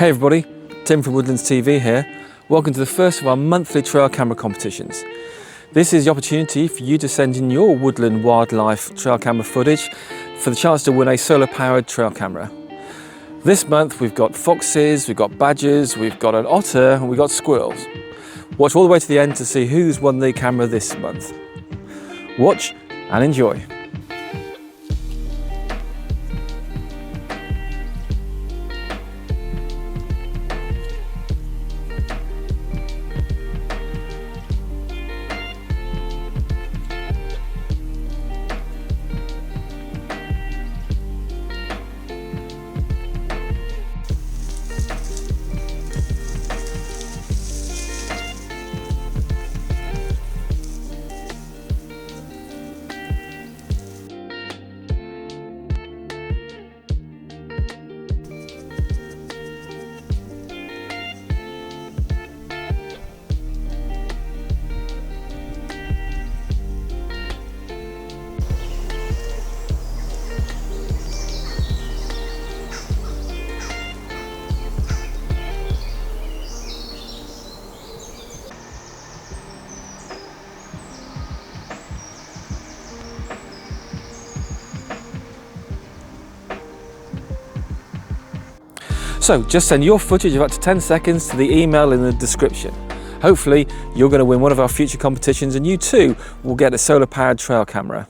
Hey everybody, Tim from Woodlands TV here. Welcome to the first of our monthly trail camera competitions. This is the opportunity for you to send in your woodland wildlife trail camera footage for the chance to win a solar powered trail camera. This month we've got foxes, we've got badgers, we've got an otter and we've got squirrels. Watch all the way to the end to see who's won the camera this month. Watch and enjoy. So just send your footage of up to 10 seconds to the email in the description. Hopefully you're going to win one of our future competitions and you too will get a solar powered trail camera.